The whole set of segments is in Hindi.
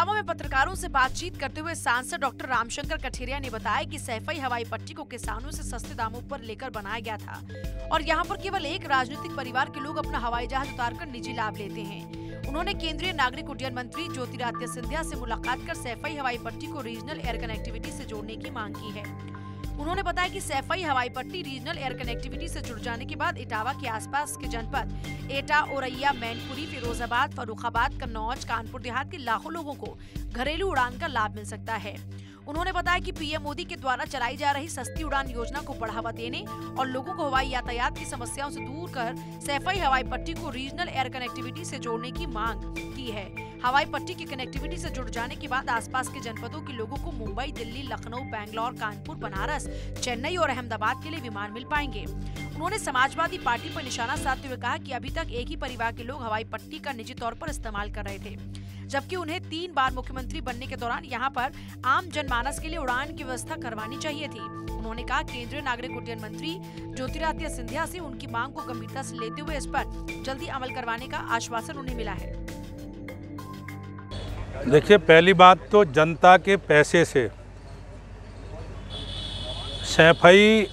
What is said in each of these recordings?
इटावा में पत्रकारों से बातचीत करते हुए सांसद डॉक्टर रामशंकर कठेरिया ने बताया कि सैफई हवाई पट्टी को किसानों से सस्ते दामों पर लेकर बनाया गया था और यहाँ पर केवल एक राजनीतिक परिवार के लोग अपना हवाई जहाज उतारकर निजी लाभ लेते हैं। उन्होंने केंद्रीय नागरिक उड्डयन मंत्री ज्योतिरादित्य सिंधिया से मुलाकात कर सैफई हवाई पट्टी को रीजनल एयर कनेक्टिविटी से जोड़ने की मांग की है। उन्होंने बताया कि सैफई हवाई पट्टी रीजनल एयर कनेक्टिविटी से जुड़ जाने के बाद इटावा के आसपास के जनपद एटा, औरैया, मैनपुरी, फिरोजाबाद, फर्रुखाबाद, कन्नौज, कानपुर देहात के लाखों लोगों को घरेलू उड़ान का लाभ मिल सकता है। उन्होंने बताया कि पीएम मोदी के द्वारा चलाई जा रही सस्ती उड़ान योजना को बढ़ावा देने और लोगों को हवाई यातायात की समस्याओं से दूर कर सैफई हवाई पट्टी को रीजनल एयर कनेक्टिविटी से जोड़ने की मांग की है। हवाई पट्टी की कनेक्टिविटी से जुड़ जाने के बाद आसपास के जनपदों के लोगों को मुंबई, दिल्ली, लखनऊ, बैंगलोर, कानपुर, बनारस, चेन्नई और अहमदाबाद के लिए विमान मिल पाएंगे। उन्होंने समाजवादी पार्टी पर निशाना साधते हुए कहा कि अभी तक एक ही परिवार के लोग हवाई पट्टी का निजी तौर पर इस्तेमाल कर रहे थे, जबकि उन्हें 3 बार मुख्यमंत्री बनने के दौरान यहाँ पर आम जनमानस के लिए उड़ान की व्यवस्था करवानी चाहिए थी। उन्होंने कहा केंद्रीय नागरिक उड्डयन मंत्री ज्योतिरादित्य सिंधिया से उनकी मांग को गंभीरता से लेते हुए इस पर जल्दी अमल करवाने का आश्वासन उन्हें मिला है। देखिए, पहली बात तो जनता के पैसे से सैफई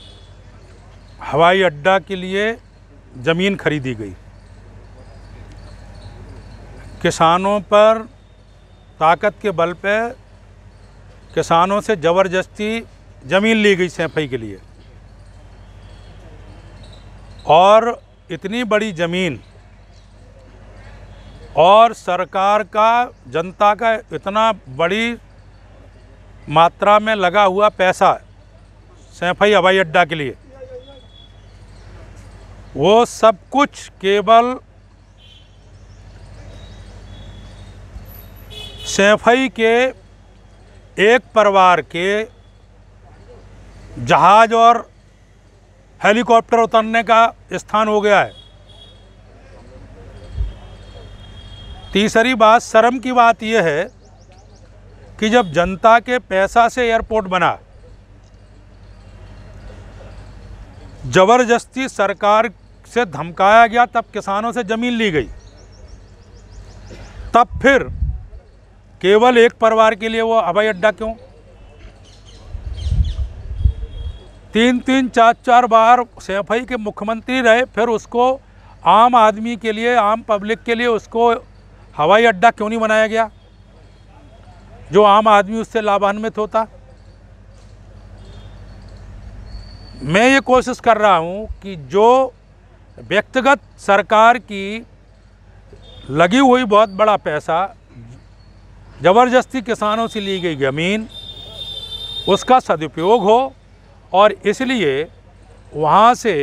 हवाई अड्डा के लिए ज़मीन खरीदी गई। किसानों पर ताकत के बल पे किसानों से ज़बरदस्ती ज़मीन ली गई सैफई के लिए, और इतनी बड़ी ज़मीन और सरकार का, जनता का इतना बड़ी मात्रा में लगा हुआ पैसा सैफई हवाई अड्डा के लिए, वो सब कुछ केवल सैफई के एक परिवार के जहाज और हेलीकॉप्टर उतरने का स्थान हो गया है। तीसरी बात, शर्म की बात यह है कि जब जनता के पैसा से एयरपोर्ट बना, जबरदस्ती सरकार से धमकाया गया, तब किसानों से जमीन ली गई, तब फिर केवल एक परिवार के लिए वो हवाई अड्डा क्यों? 3-3, 4-4 बार सैफई के मुख्यमंत्री रहे, फिर उसको आम आदमी के लिए, आम पब्लिक के लिए उसको हवाई अड्डा क्यों नहीं बनाया गया, जो आम आदमी उससे लाभान्वित होता? मैं ये कोशिश कर रहा हूँ कि जो व्यक्तिगत सरकार की लगी हुई बहुत बड़ा पैसा, ज़बरदस्ती किसानों से ली गई ज़मीन, उसका सदुपयोग हो, और इसलिए वहाँ से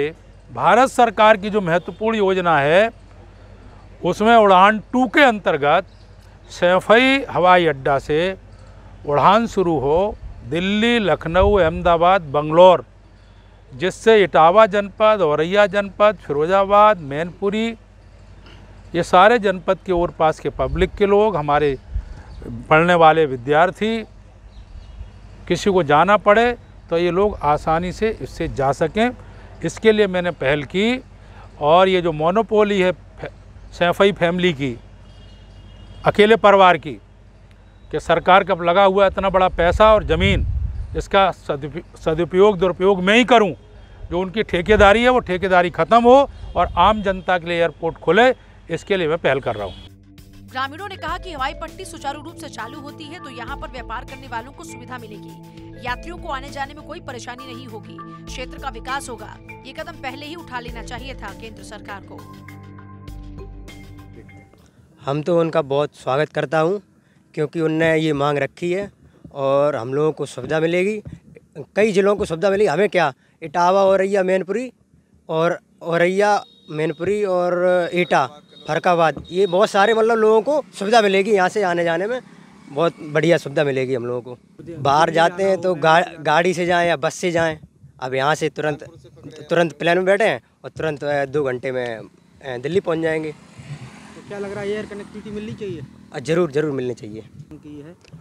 भारत सरकार की जो महत्वपूर्ण योजना है उसमें उड़ान 2 के अंतर्गत सैफई हवाई अड्डा से उड़ान शुरू हो दिल्ली, लखनऊ, अहमदाबाद, बंगलौर, जिससे इटावा जनपद, औरैया जनपद, फिरोजाबाद, मैनपुरी, ये सारे जनपद के और पास के पब्लिक के लोग, हमारे पढ़ने वाले विद्यार्थी, किसी को जाना पड़े तो ये लोग आसानी से इससे जा सकें। इसके लिए मैंने पहल की, और ये जो मोनोपोली है सैफई फैमिली की, अकेले परिवार की, कि सरकार का लगा हुआ इतना बड़ा पैसा और ज़मीन, इसका सदुपयोग दुरुपयोग मैं ही करूं। जो उनकी ठेकेदारी है वो ठेकेदारी ख़त्म हो और आम जनता के लिए एयरपोर्ट खुले, इसके लिए मैं पहल कर रहा हूं। ग्रामीणों ने कहा कि हवाई पट्टी सुचारू रूप से चालू होती है तो यहाँ पर व्यापार करने वालों को सुविधा मिलेगी, यात्रियों को आने जाने में कोई परेशानी नहीं होगी, क्षेत्र का विकास होगा। ये कदम पहले ही उठा लेना चाहिए था केंद्र सरकार को। हम तो उनका बहुत स्वागत करता हूँ, क्योंकि उनने ये मांग रखी है और हम लोगों को सुविधा मिलेगी, कई जिलों को सुविधा मिलेगी। हमें क्या, इटावा, औरैया, मैनपुरी और एटा, फर्रुखाबाद, ये बहुत सारे मतलब लोगों को सुविधा मिलेगी, यहाँ से आने जाने में बहुत बढ़िया सुविधा मिलेगी हम लोगों को। बाहर जाते हैं तो गाड़ी से जाएं या बस से जाएं, अब यहाँ से तुरंत प्लेन में बैठे हैं और तुरंत 2 घंटे में दिल्ली पहुँच जाएंगे। तो क्या लग रहा है, एयर कनेक्टिविटी मिलनी चाहिए? जरूर मिलनी चाहिए।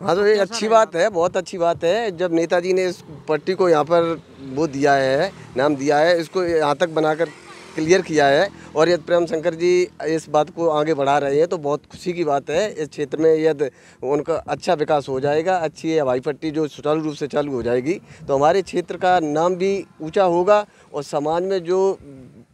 हाँ, तो ये अच्छी बात है, बहुत अच्छी बात है। जब नेताजी ने इस पट्टी को यहाँ पर वो दिया है, नाम दिया है, इसको यहाँ तक बनाकर क्लियर किया है, और यदि प्रेम शंकर जी इस बात को आगे बढ़ा रहे हैं तो बहुत खुशी की बात है। इस क्षेत्र में यदि उनका अच्छा विकास हो जाएगा, अच्छी हवाई पट्टी जो सुचारू रूप से चालू हो जाएगी तो हमारे क्षेत्र का नाम भी ऊंचा होगा और समाज में जो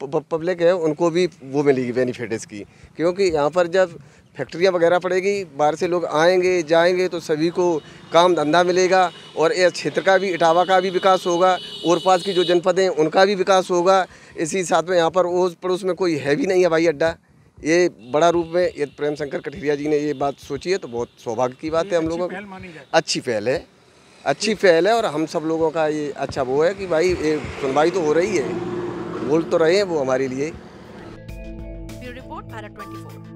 पब्लिक है उनको भी वो मिलेगी बेनिफिट इसकी, क्योंकि यहाँ पर जब फैक्ट्रियाँ वगैरह पड़ेगी, बाहर से लोग आएंगे जाएंगे तो सभी को काम धंधा मिलेगा और इस क्षेत्र का भी, इटावा का भी विकास होगा और पास की जो जनपद हैं उनका भी विकास होगा। इसी साथ में यहाँ पर ओस पड़ोस में कोई है भी नहीं हवाई अड्डा, ये बड़ा रूप में ये प्रेम शंकर कठेरिया जी ने ये बात सोची है तो बहुत सौभाग्य की बात है। हम लोगों की अच्छी पहल है, अच्छी पहल है और हम सब लोगों का ये अच्छा वो है कि भाई ये सुनवाई तो हो रही है, बोल तो रहे हैं वो हमारे लिए। Bureau report Bharat 24।